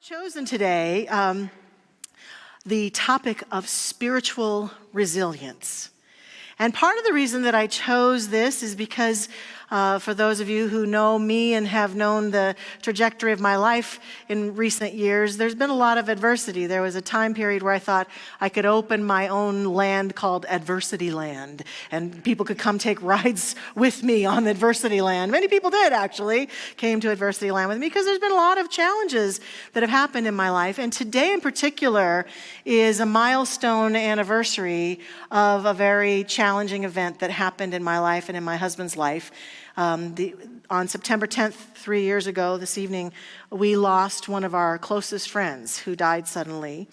Chosen today the topic of spiritual resilience. And part of the reason that I chose this is because for those of you who know me and have known the trajectory of my life in recent years, there's been a lot of adversity. There was a time period where I thought I could open my own land called Adversity Land, and people could come take rides with me on Adversity Land. Many people did actually came to Adversity Land with me because there's been a lot of challenges that have happened in my life. And today in particular is a milestone anniversary of a very challenging event that happened in my life and in my husband's life. On September 10th, 3 years ago, this evening, we lost one of our closest friends who died suddenly.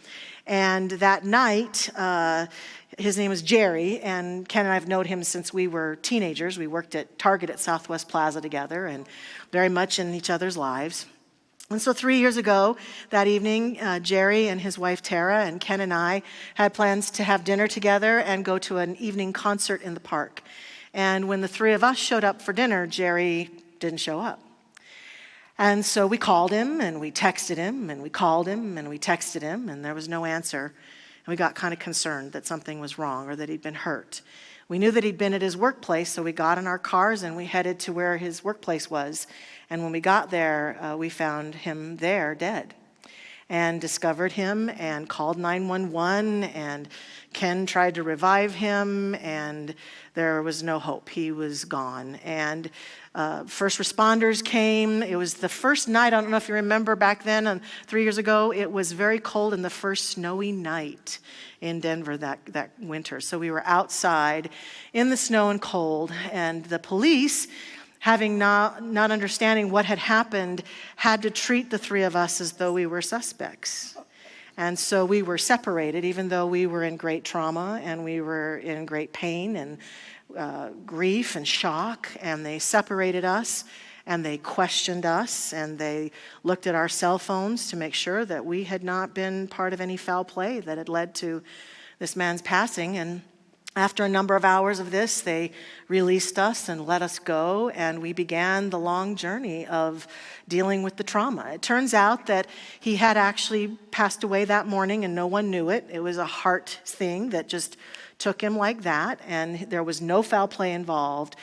And that night, his name was Jerry, and Ken and I have known him since we were teenagers. We worked at Target at Southwest Plaza together and very much in each other's lives. And so 3 years ago, that evening, Jerry and his wife Tara and Ken and I had plans to have dinner together and go to an evening concert in the park. And when the three of us showed up for dinner, Jerry didn't show up. And so we called him and we texted him and we called him and we texted him, and there was no answer. And we got kind of concerned that something was wrong or that he'd been hurt. We knew that he'd been at his workplace, so we got in our cars and we headed to where his workplace was. And when we got there, we found him there dead, and discovered him and called 911, and Ken tried to revive him, and there was no hope. He was gone. And first responders came. It was the first night, I don't know if you remember back then, 3 years ago, it was very cold and the first snowy night in Denver that winter. So we were outside in the snow and cold, and the police, having not understanding what had happened, had to treat the three of us as though we were suspects. And so we were separated, even though we were in great trauma and we were in great pain and grief and shock. And they separated us and they questioned us and they looked at our cell phones to make sure that we had not been part of any foul play that had led to this man's passing. And after a number of hours of this, they released us and let us go, and we began the long journey of dealing with the trauma. It turns out that he had actually passed away that morning and no one knew it. It was a heart thing that just took him like that, and there was no foul play involved,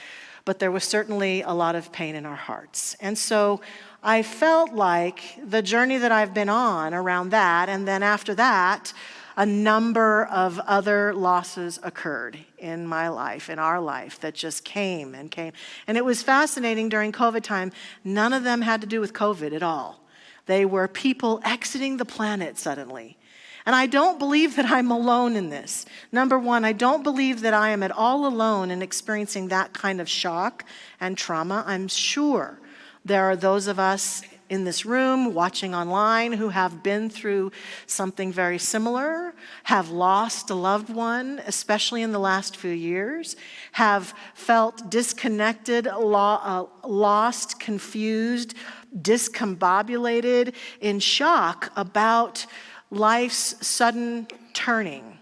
but there was certainly a lot of pain in our hearts. And so I felt like the journey that I've been on around that, and then after that, a number of other losses occurred in my life, in our life, that just came and came. And it was fascinating during COVID time. None of them had to do with COVID at all. They were people exiting the planet suddenly. And I don't believe that I'm alone in this. Number one, I don't believe that I am at all alone in experiencing that kind of shock and trauma. I'm sure there are those of us in this room, watching online, who have been through something very similar, have lost a loved one, especially in the last few years, have felt disconnected, lost, confused, discombobulated, in shock about life's sudden turning,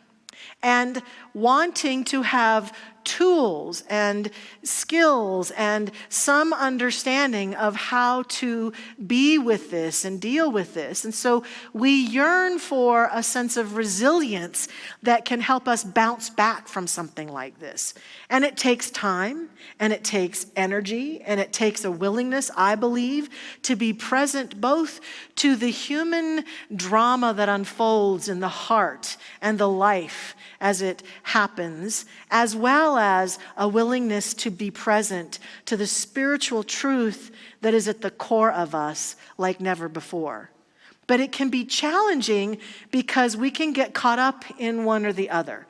and wanting to have tools and skills and some understanding of how to be with this and deal with this. And so we yearn for a sense of resilience that can help us bounce back from something like this. And it takes time, and it takes energy, and it takes a willingness, I believe, to be present both to the human drama that unfolds in the heart and the life as it happens, as well as a willingness to be present to the spiritual truth that is at the core of us like never before. But it can be challenging because we can get caught up in one or the other.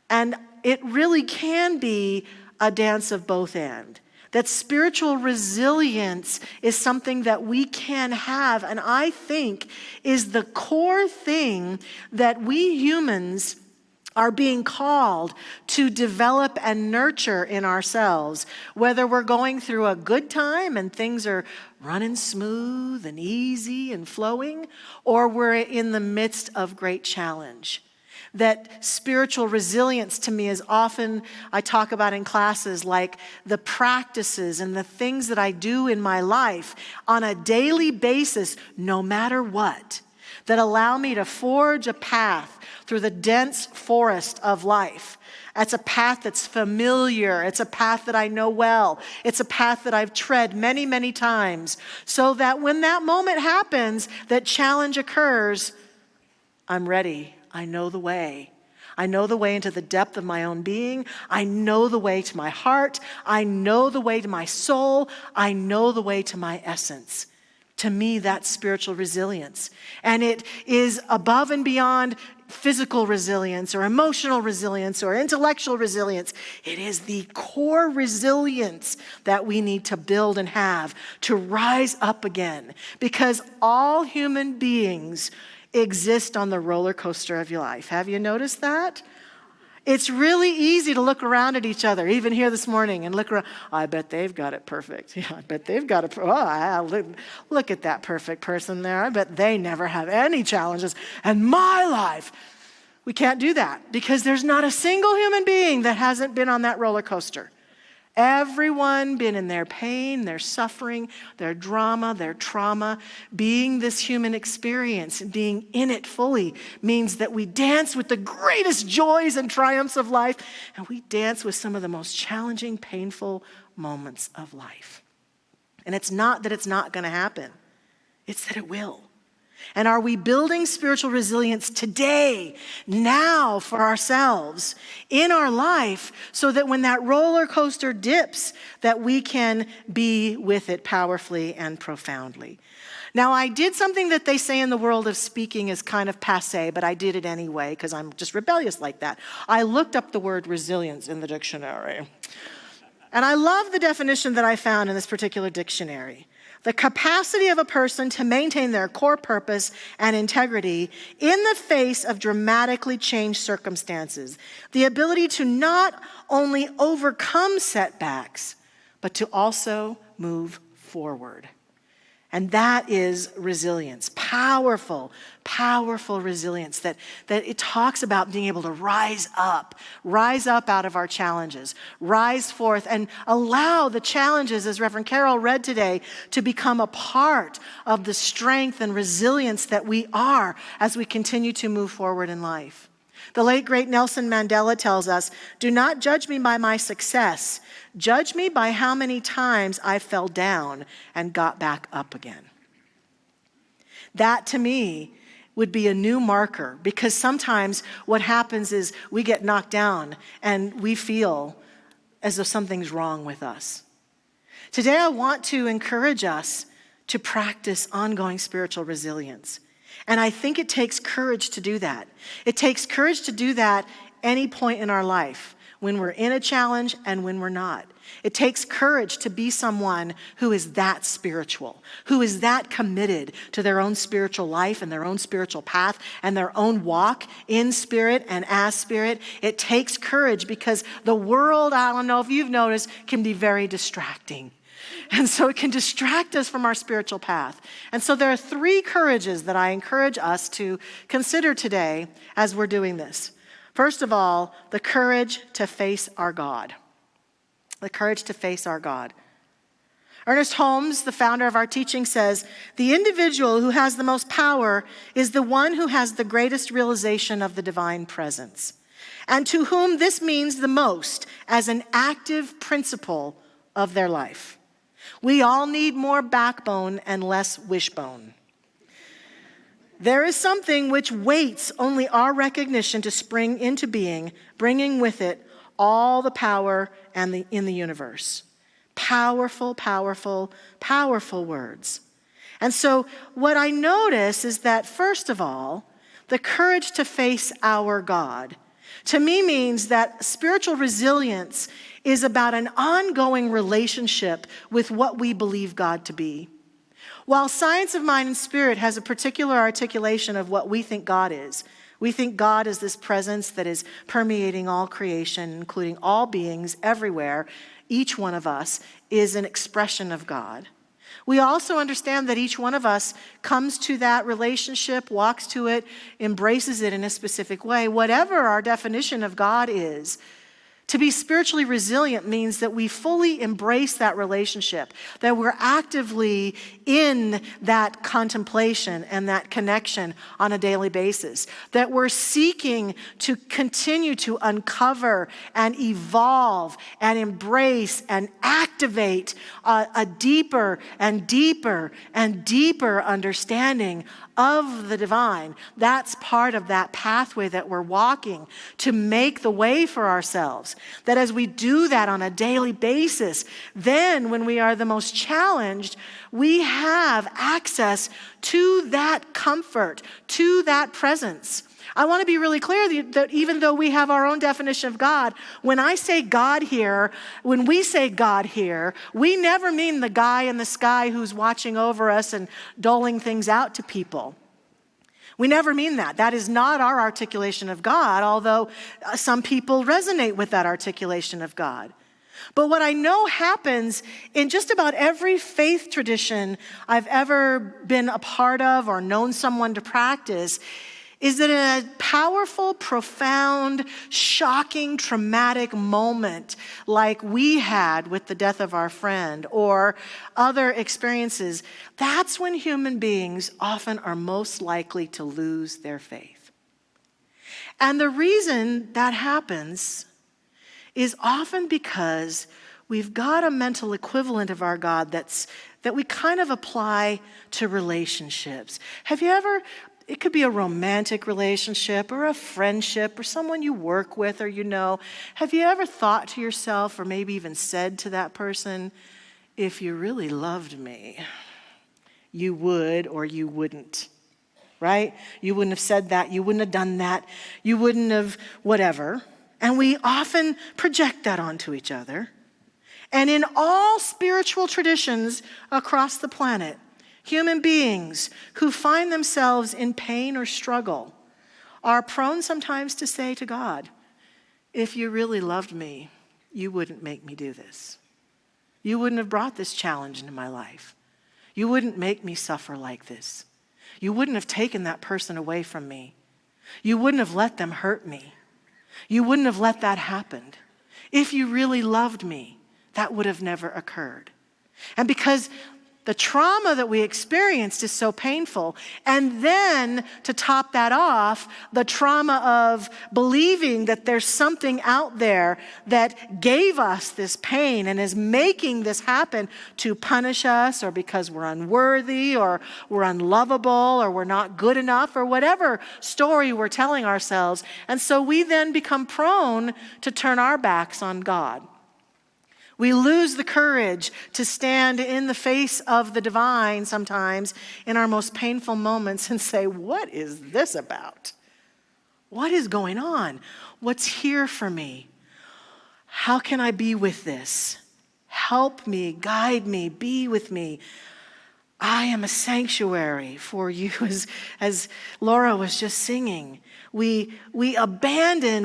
And it really can be a dance of both ends. That spiritual resilience is something that we can have, and I think is the core thing that we humans are being called to develop and nurture in ourselves, whether we're going through a good time and things are running smooth and easy and flowing, or we're in the midst of great challenge. That spiritual resilience to me is often, I talk about in classes, like the practices and the things that I do in my life on a daily basis, no matter what. that allow me to forge a path through the dense forest of life. It's a path that's familiar. It's a path that I know well. It's a path that I've tread many, many times, so that when that moment happens, that challenge occurs, I'm ready. I know the way. I know the way into the depth of my own being. I know the way to my heart. I know the way to my soul. I know the way to my essence. To me, that's spiritual resilience. And it is above and beyond physical resilience or emotional resilience or intellectual resilience. It is the core resilience that we need to build and have to rise up again. Because all human beings exist on the roller coaster of your life. Have you noticed that? It's really easy to look around at each other, even here this morning, and look around. I bet they've got it perfect. Yeah, I bet they've got it. Look at that perfect person there. I bet they never have any challenges. And my life, we can't do that because there's not a single human being that hasn't been on that roller coaster. Everyone been in their pain, their suffering, their drama, their trauma. Being this human experience, being in it fully, means that we dance with the greatest joys and triumphs of life, and we dance with some of the most challenging, painful moments of life. And it's not that it's not going to happen. It's that it will. And are we building spiritual resilience today, now for ourselves, in our life, so that when that roller coaster dips, that we can be with it powerfully and profoundly? Now, I did something that they say in the world of speaking is kind of passé, but I did it anyway because I'm just rebellious like that. I looked up the word resilience in the dictionary. And I love the definition that I found in this particular dictionary. The capacity of a person to maintain their core purpose and integrity in the face of dramatically changed circumstances. The ability to not only overcome setbacks, but to also move forward. And that is resilience. Powerful, powerful resilience that it talks about being able to rise up out of our challenges, rise forth and allow the challenges, as Reverend Carol read today, to become a part of the strength and resilience that we are as we continue to move forward in life. The late, great Nelson Mandela tells us, "Do not judge me by my success. Judge me by how many times I fell down and got back up again." That, to me, would be a new marker, because sometimes what happens is we get knocked down and we feel as though something's wrong with us. Today, I want to encourage us to practice ongoing spiritual resilience. And I think it takes courage to do that. It takes courage to do that any point in our life, when we're in a challenge and when we're not. It takes courage to be someone who is that spiritual, who is that committed to their own spiritual life and their own spiritual path and their own walk in spirit and as spirit. It takes courage because the world, I don't know if you've noticed, can be very distracting. And so it can distract us from our spiritual path. And so there are 3 courages that I encourage us to consider today as we're doing this. First of all, the courage to face our God. The courage to face our God. Ernest Holmes, the founder of our teaching, says, "The individual who has the most power is the one who has the greatest realization of the divine presence, and to whom this means the most as an active principle of their life. We all need more backbone and less wishbone. There is something which waits only our recognition to spring into being, bringing with it all the power in the universe." Powerful, powerful, powerful words. And so what I notice is that, first of all, the courage to face our God, to me, means that spiritual resilience is about an ongoing relationship with what we believe God to be. While science of mind and spirit has a particular articulation of what we think God is, we think God is this presence that is permeating all creation, including all beings everywhere. Each one of us is an expression of God. We also understand that each one of us comes to that relationship, walks to it, embraces it in a specific way. Whatever our definition of God is, To be spiritually resilient means that we fully embrace that relationship, that we're actively in that contemplation and that connection on a daily basis, that we're seeking to continue to uncover and evolve and embrace and activate a deeper and deeper and deeper understanding of the divine. That's part of that pathway that we're walking to make the way for ourselves. That as we do that on a daily basis, then when we are the most challenged, we have access to that comfort, to that presence. I want to be really clear that even though we have our own definition of God, when we say God here, we never mean the guy in the sky who's watching over us and doling things out to people. We never mean that. That is not our articulation of God, although some people resonate with that articulation of God. But what I know happens in just about every faith tradition I've ever been a part of or known someone to practice is that in a powerful, profound, shocking, traumatic moment like we had with the death of our friend or other experiences, that's when human beings often are most likely to lose their faith. And the reason that happens is often because we've got a mental equivalent of our God that we kind of apply to relationships. It could be a romantic relationship or a friendship or someone you work with or you know. Have you ever thought to yourself or maybe even said to that person, if you really loved me, you would or you wouldn't, right? You wouldn't have said that. You wouldn't have done that. You wouldn't have whatever. And we often project that onto each other. And in all spiritual traditions across the planet, human beings who find themselves in pain or struggle are prone sometimes to say to God, if you really loved me, you wouldn't make me do this. You wouldn't have brought this challenge into my life. You wouldn't make me suffer like this. You wouldn't have taken that person away from me. You wouldn't have let them hurt me. You wouldn't have let that happen. If you really loved me, that would have never occurred. And because the trauma that we experienced is so painful. And then to top that off, the trauma of believing that there's something out there that gave us this pain and is making this happen to punish us or because we're unworthy or we're unlovable or we're not good enough or whatever story we're telling ourselves. And so we then become prone to turn our backs on God. We lose the courage to stand in the face of the divine sometimes in our most painful moments and say, what is this about? What is going on? What's here for me? How can I be with this? Help me, guide me, be with me. I am a sanctuary for you, as Laura was just singing. We abandon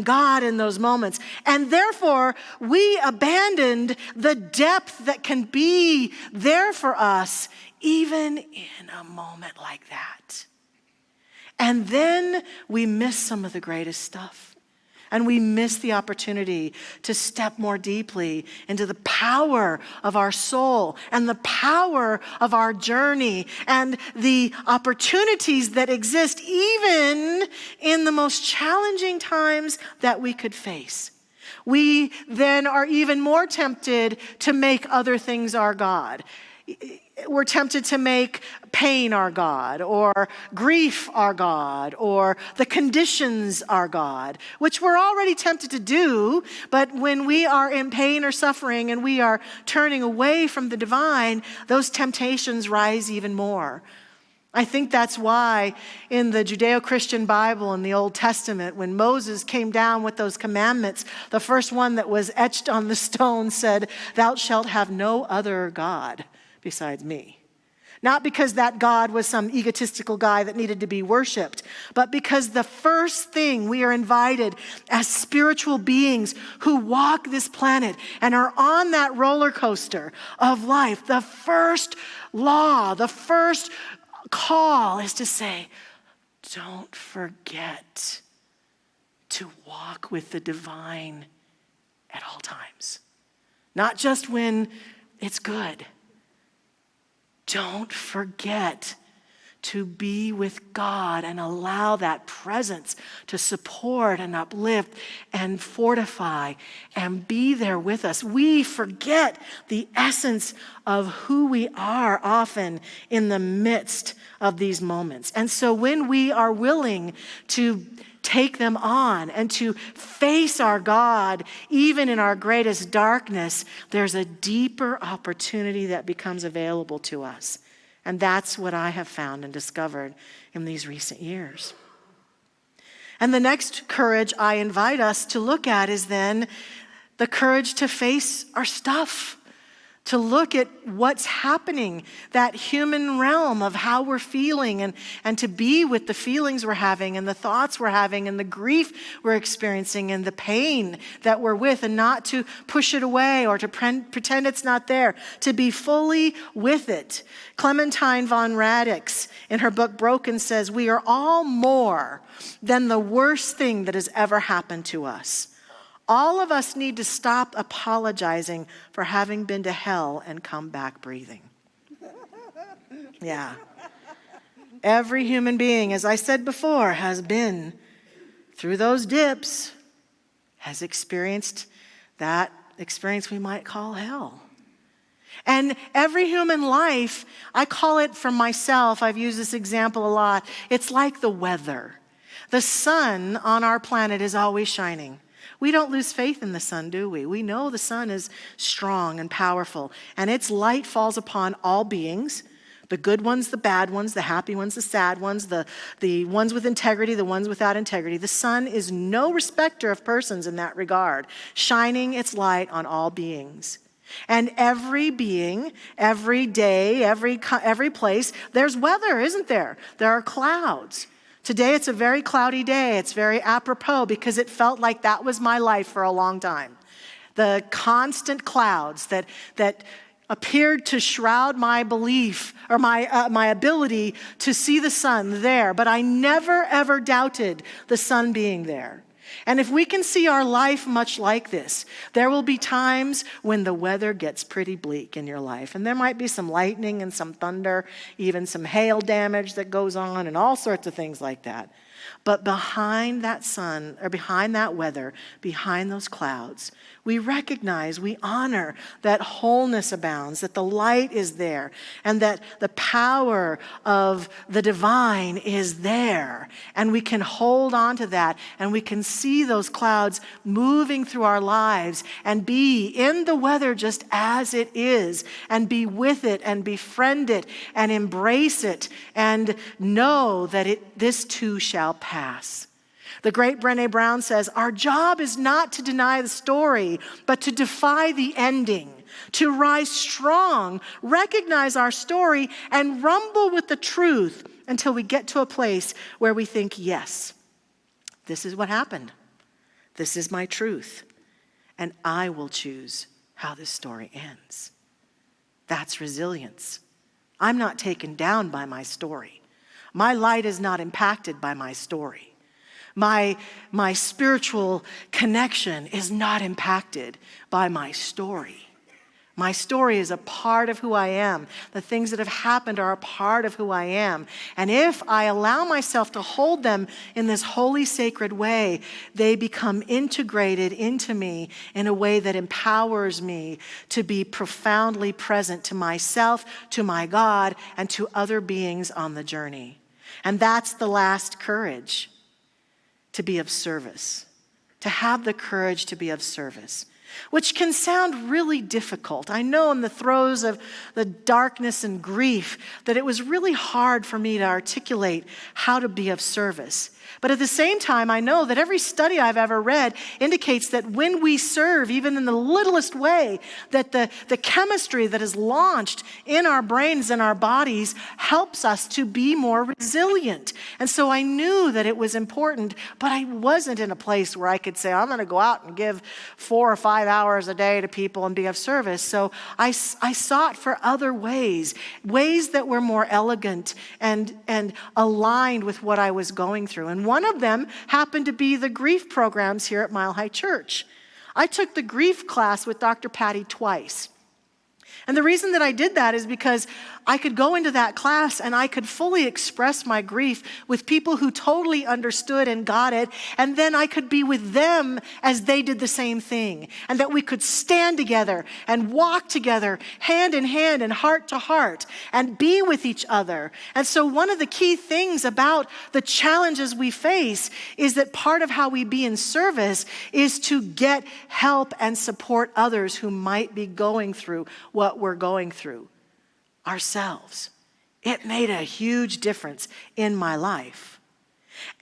God in those moments. And therefore, we abandoned the depth that can be there for us, even in a moment like that. And then we miss some of the greatest stuff. And we miss the opportunity to step more deeply into the power of our soul and the power of our journey and the opportunities that exist even in the most challenging times that we could face. We then are even more tempted to make other things our God. We're tempted to make pain our God, or grief our God, or the conditions our God, which we're already tempted to do, but when we are in pain or suffering and we are turning away from the divine, those temptations rise even more. I think that's why in the Judeo-Christian Bible in the Old Testament, when Moses came down with those commandments, the first one that was etched on the stone said, "Thou shalt have no other God besides me." Not because that God was some egotistical guy that needed to be worshiped, but because the first thing we are invited as spiritual beings who walk this planet and are on that roller coaster of life, the first law, the first call is to say, don't forget to walk with the divine at all times. Not just when it's good. Don't forget to be with God and allow that presence to support and uplift and fortify and be there with us. We forget the essence of who we are often in the midst of these moments. And so when we are willing to take them on and to face our God, even in our greatest darkness, there's a deeper opportunity that becomes available to us. And that's what I have found and discovered in these recent years. And the next courage I invite us to look at is then the courage to face our stuff, to look at what's happening, that human realm of how we're feeling, and to be with the feelings we're having and the thoughts we're having and the grief we're experiencing and the pain that we're with, and not to push it away or to pretend it's not there, to be fully with it. Clementine von Radix, in her book Broken, says, "We are all more than the worst thing that has ever happened to us. All of us need to stop apologizing for having been to hell and come back breathing." Yeah. Every human being, as I said before, has been through those dips, has experienced that experience we might call hell. And every human life, I call it from myself, I've used this example a lot, it's like the weather. The sun on our planet is always shining. We don't lose faith in the sun, do we? We know the sun is strong and powerful, and its light falls upon all beings, the good ones, the bad ones, the happy ones, the sad ones, the ones with integrity, the ones without integrity. The sun is no respecter of persons in that regard, shining its light on all beings. And every being, every day, every place, there's weather, isn't there? There are clouds. Today it's a very cloudy day. It's very apropos because it felt like that was my life for a long time. The constant clouds that appeared to shroud my belief or my ability to see the sun there. But I never, ever doubted the sun being there. And if we can see our life much like this, there will be times when the weather gets pretty bleak in your life. And there might be some lightning and some thunder, even some hail damage that goes on and all sorts of things like that. But behind that sun, or behind that weather, behind those clouds, we recognize, we honor that wholeness abounds, that the light is there, and that the power of the divine is there. And we can hold on to that, and we can see those clouds moving through our lives and be in the weather just as it is, and be with it and befriend it and embrace it and know that this too shall pass. The great Brené Brown says, "Our job is not to deny the story, but to defy the ending, to rise strong, recognize our story, and rumble with the truth until we get to a place where we think, yes, this is what happened. This is my truth, and I will choose how this story ends." That's resilience. I'm not taken down by my story. My light is not impacted by my story. My spiritual connection is not impacted by my story. My story is a part of who I am. The things that have happened are a part of who I am. And if I allow myself to hold them in this holy, sacred way, they become integrated into me in a way that empowers me to be profoundly present to myself, to my God, and to other beings on the journey. And that's the last courage. To be of service, to have the courage to be of service, which can sound really difficult. I know in the throes of the darkness and grief that it was really hard for me to articulate how to be of service. But at the same time, I know that every study I've ever read indicates that when we serve, even in the littlest way, that the chemistry that is launched in our brains and our bodies helps us to be more resilient. And so I knew that it was important, but I wasn't in a place where I could say, I'm going to go out and give 4 or 5 5 hours a day to people and be of service. So I sought for other ways that were more elegant and aligned with what I was going through. And one of them happened to be the grief programs here at Mile High Church. I took the grief class with Dr. Patty twice. And the reason that I did that is because I could go into that class and I could fully express my grief with people who totally understood and got it. And then I could be with them as they did the same thing. And that we could stand together and walk together hand in hand and heart to heart and be with each other. And so one of the key things about the challenges we face is that part of how we be in service is to get help and support others who might be going through what we're going through ourselves. It made a huge difference in my life.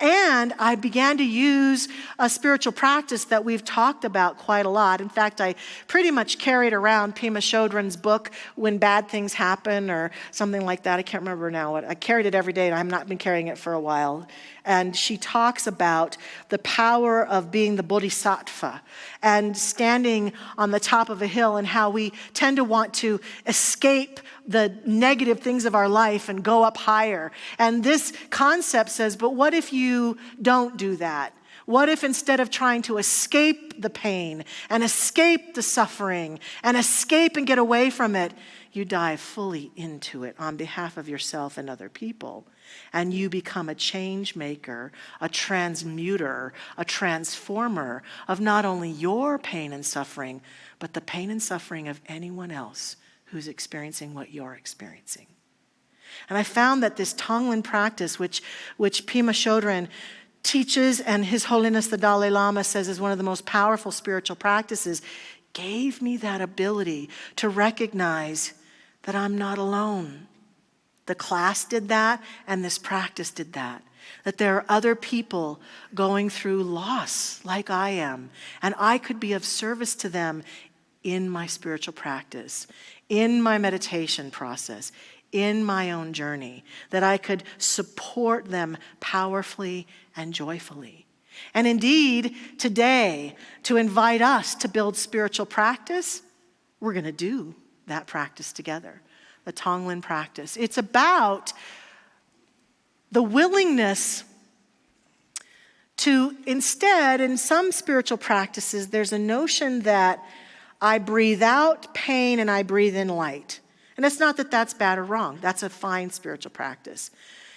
And I began to use a spiritual practice that we've talked about quite a lot. In fact, I pretty much carried around Pema Chodron's book, When Bad Things Happen, or something like that. I can't remember now. I carried it every day, and I've not been carrying it for a while. And she talks about the power of being the bodhisattva and standing on the top of a hill, and how we tend to want to escape the negative things of our life and go up higher. And this concept says, but what if you don't do that? What if instead of trying to escape the pain and escape the suffering and escape and get away from it, you dive fully into it on behalf of yourself and other people? And you become a change maker, a transmuter, a transformer of not only your pain and suffering, but the pain and suffering of anyone else who's experiencing what you're experiencing. And I found that this Tonglen practice, which Pema Chodron teaches, and His Holiness the Dalai Lama says is one of the most powerful spiritual practices, gave me that ability to recognize that I'm not alone. The class did that, and this practice did that. That there are other people going through loss like I am, and I could be of service to them in my spiritual practice, in my meditation process, in my own journey, that I could support them powerfully and joyfully. And indeed, today, to invite us to build spiritual practice, we're going to do that practice together, the Tonglen practice. It's about the willingness to instead, in some spiritual practices, there's a notion that I breathe out pain and I breathe in light. And it's not that that's bad or wrong. That's a fine spiritual practice.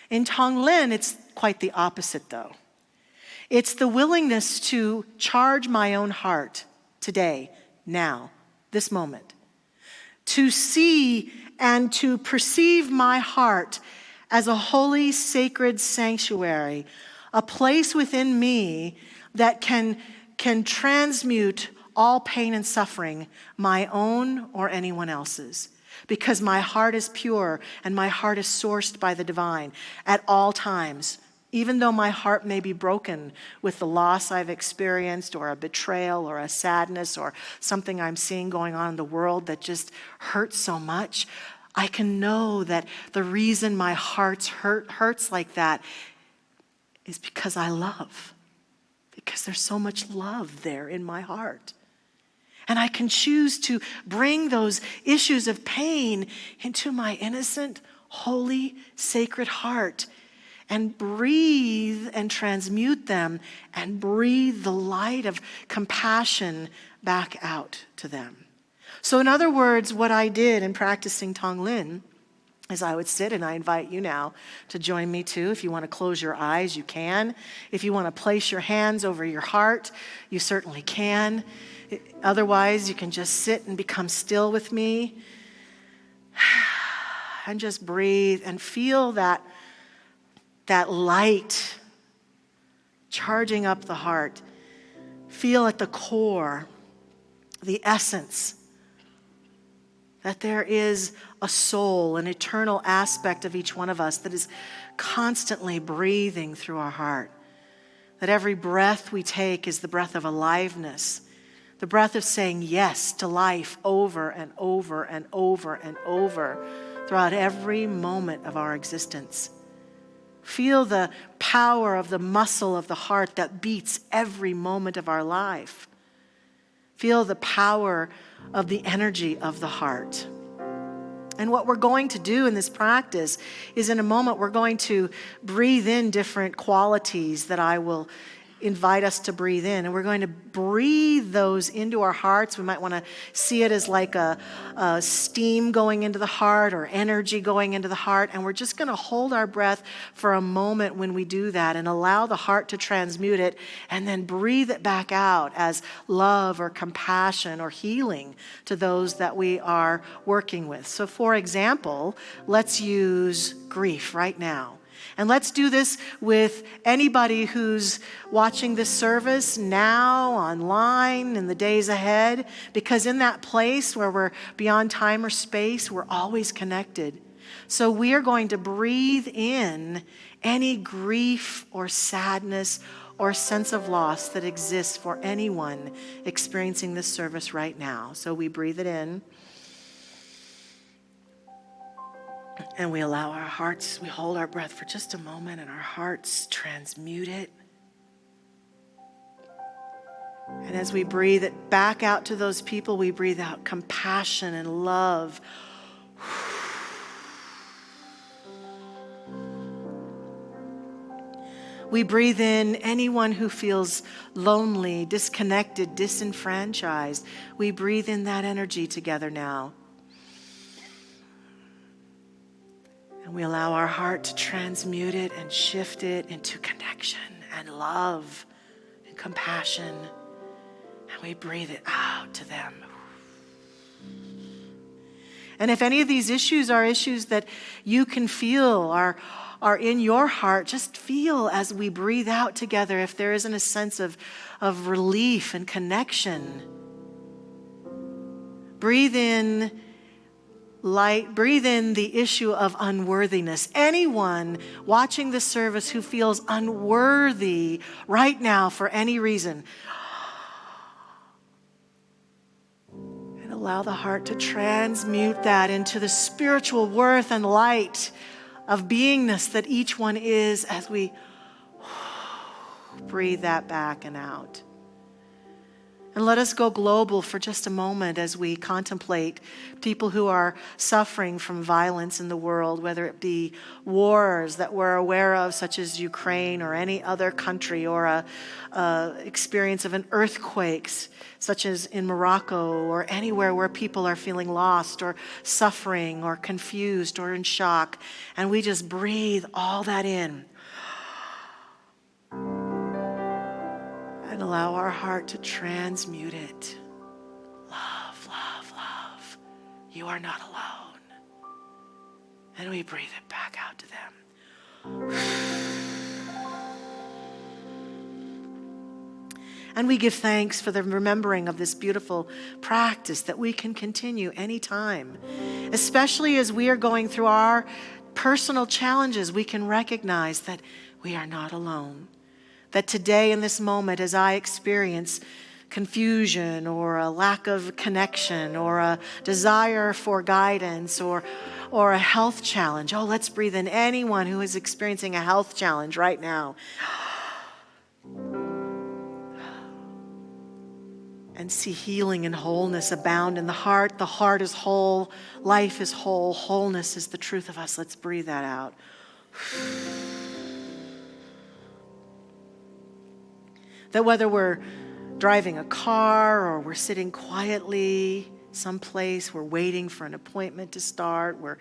In Tonglen, it's quite the opposite, though. It's the willingness to charge my own heart today, now, this moment. To see and to perceive my heart as a holy, sacred sanctuary, a place within me that can transmute all pain and suffering, my own or anyone else's. Because my heart is pure and my heart is sourced by the divine at all times. Even though my heart may be broken with the loss I've experienced, or a betrayal, or a sadness, or something I'm seeing going on in the world that just hurts so much, I can know that the reason my heart hurts like that is because I love. Because there's so much love there in my heart. And I can choose to bring those issues of pain into my innocent, holy, sacred heart and breathe and transmute them and breathe the light of compassion back out to them. So in other words, what I did in practicing Tonglen is I would sit, and I invite you now to join me too. If you want to close your eyes, you can. If you want to place your hands over your heart, you certainly can. Otherwise, you can just sit and become still with me and just breathe and feel that light charging up the heart. Feel at the core, the essence, that there is a soul, an eternal aspect of each one of us that is constantly breathing through our heart. That every breath we take is the breath of aliveness, the breath of saying yes to life over and over and over and over throughout every moment of our existence. Feel the power of the muscle of the heart that beats every moment of our life. Feel the power of the energy of the heart. And what we're going to do in this practice is, in a moment, we're going to breathe in different qualities that I will invite us to breathe in. And we're going to breathe those into our hearts. We might want to see it as like a steam going into the heart or energy going into the heart. And we're just going to hold our breath for a moment when we do that and allow the heart to transmute it, and then breathe it back out as love or compassion or healing to those that we are working with. So for example, let's use grief right now. And let's do this with anybody who's watching this service now, online, in the days ahead, because in that place where we're beyond time or space, we're always connected. So we are going to breathe in any grief or sadness or sense of loss that exists for anyone experiencing this service right now. So we breathe it in. And we allow our hearts, we hold our breath for just a moment, and our hearts transmute it. And as we breathe it back out to those people, we breathe out compassion and love. We breathe in anyone who feels lonely, disconnected, disenfranchised. We breathe in that energy together now. And we allow our heart to transmute it and shift it into connection and love and compassion. And we breathe it out to them. And if any of these issues are issues that you can feel are in your heart, just feel as we breathe out together if there isn't a sense of relief and connection. Breathe in light, breathe in the issue of unworthiness. Anyone watching this service who feels unworthy right now for any reason, and allow the heart to transmute that into the spiritual worth and light of beingness that each one is as we breathe that back and out. And let us go global for just a moment as we contemplate people who are suffering from violence in the world, whether it be wars that we're aware of, such as Ukraine or any other country, or a experience of an earthquake, such as in Morocco, or anywhere where people are feeling lost or suffering or confused or in shock. And we just breathe all that in. And allow our heart to transmute it. Love, love, love. You are not alone. And we breathe it back out to them. And we give thanks for the remembering of this beautiful practice that we can continue anytime. Especially as we are going through our personal challenges, we can recognize that we are not alone. That today in this moment, as I experience confusion or a lack of connection or a desire for guidance or a health challenge, let's breathe in anyone who is experiencing a health challenge right now. And see healing and wholeness abound in the heart. The heart is whole. Life is whole. Wholeness is the truth of us. Let's breathe that out. That whether we're driving a car or we're sitting quietly someplace, we're waiting for an appointment to start, we're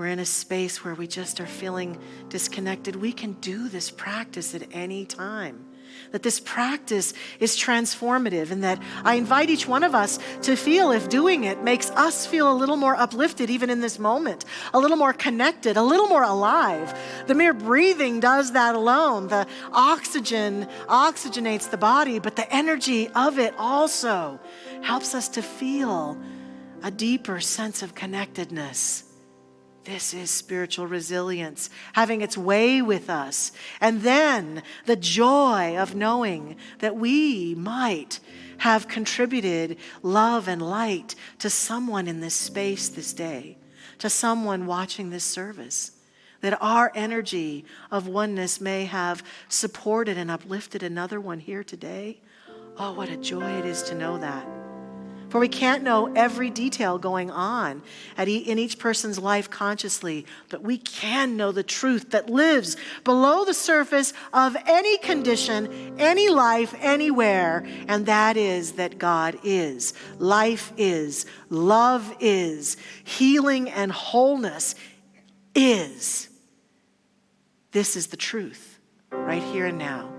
in a space where we just are feeling disconnected, we can do this practice at any time. That this practice is transformative, and that I invite each one of us to feel if doing it makes us feel a little more uplifted even in this moment, a little more connected, a little more alive. The mere breathing does that alone. The oxygen oxygenates the body, but the energy of it also helps us to feel a deeper sense of connectedness. This is spiritual resilience, having its way with us. And then the joy of knowing that we might have contributed love and light to someone in this space this day, to someone watching this service. That our energy of oneness may have supported and uplifted another one here today. Oh, what a joy it is to know that. For we can't know every detail going on in each person's life consciously, but we can know the truth that lives below the surface of any condition, any life, anywhere, and that is that God is, life is, love is, healing and wholeness is. This is the truth, right here and now.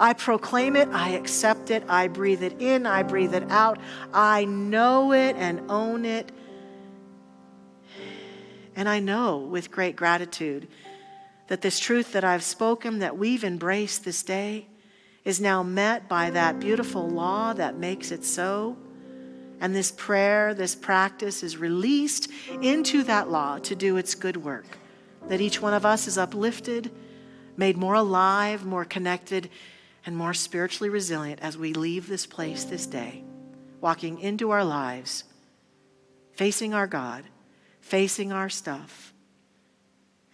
I proclaim it, I accept it, I breathe it in, I breathe it out. I know it and own it. And I know with great gratitude that this truth that I've spoken, that we've embraced this day, is now met by that beautiful law that makes it so. And this prayer, this practice is released into that law to do its good work. That each one of us is uplifted, made more alive, more connected, and more spiritually resilient as we leave this place this day, walking into our lives, facing our God, facing our stuff,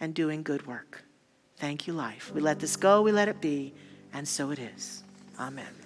and doing good work. Thank you, life. We let this go, we let it be, and so it is. Amen.